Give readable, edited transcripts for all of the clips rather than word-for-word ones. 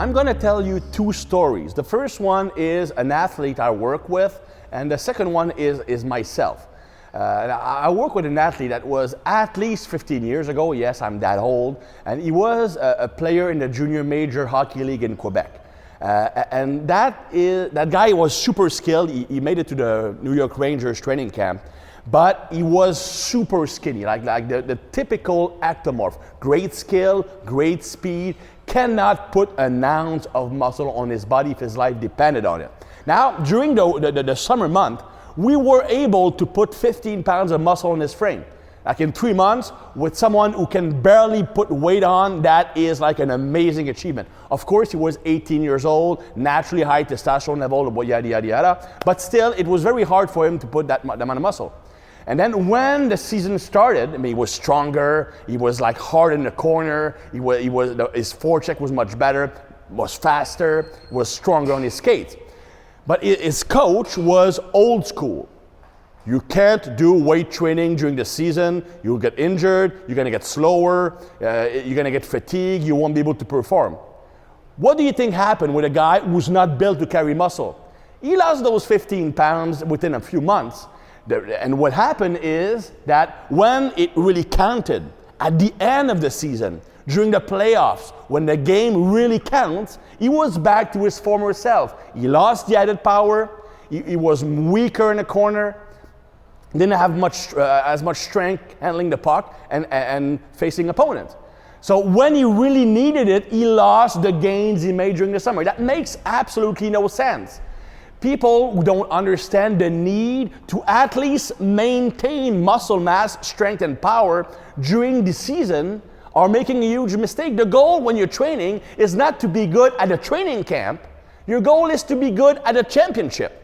I'm going to tell you two stories. The first one is an athlete I work with, and the second one is myself. I work with an athlete that was at least 15 years ago. Yes, I'm that old. And he was a player in the Junior Major Hockey League in Quebec. And that guy was super skilled. He made it to the New York Rangers training camp. But he was super skinny, like the typical ectomorph. Great skill, great speed, cannot put an ounce of muscle on his body if his life depended on it. Now, during the summer month, we were able to put 15 pounds of muscle on his frame. Like in 3 months, with someone who can barely put weight on, that is like an amazing achievement. Of course, he was 18 years old, naturally high testosterone level, yada, yada, yada. But still, it was very hard for him to put that amount of muscle. And then when the season started, I mean, he was stronger, he was like hard in the corner, his forecheck was much better, was faster, was stronger on his skates. But his coach was old school. You can't do weight training during the season, you'll get injured, you're gonna get slower, you're gonna get fatigued, you won't be able to perform. What do you think happened with a guy who's not built to carry muscle? He lost those 15 pounds within a few months. And what happened is that when it really counted, at the end of the season, during the playoffs, when the game really counts, he was back to his former self. He lost the added power, he was weaker in the corner, didn't have as much strength handling the puck and facing opponents. So when he really needed it, he lost the gains he made during the summer. That makes absolutely no sense. People who don't understand the need to at least maintain muscle mass, strength, and power during the season are making a huge mistake. The goal when you're training is not to be good at a training camp. Your goal is to be good at a championship.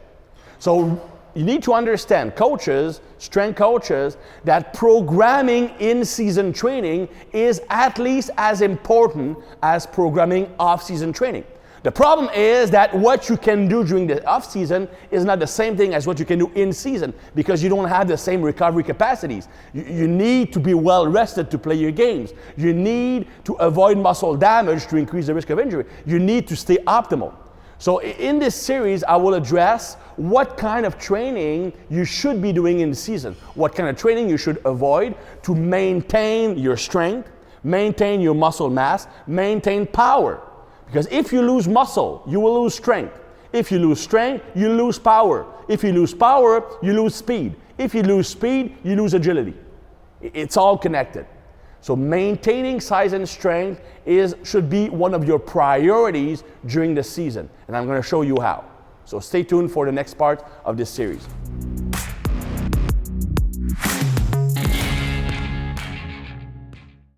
So you need to understand, coaches, strength coaches, that programming in-season training is at least as important as programming off-season training. The problem is that what you can do during the off-season is not the same thing as what you can do in season because you don't have the same recovery capacities. You need to be well rested to play your games. You need to avoid muscle damage to increase the risk of injury. You need to stay optimal. So in this series, I will address what kind of training you should be doing in the season, what kind of training you should avoid to maintain your strength, maintain your muscle mass, maintain power. Because if you lose muscle, you will lose strength. If you lose strength, you lose power. If you lose power, you lose speed. If you lose speed, you lose agility. It's all connected. So maintaining size and strength should be one of your priorities during the season. And I'm going to show you how. So stay tuned for the next part of this series.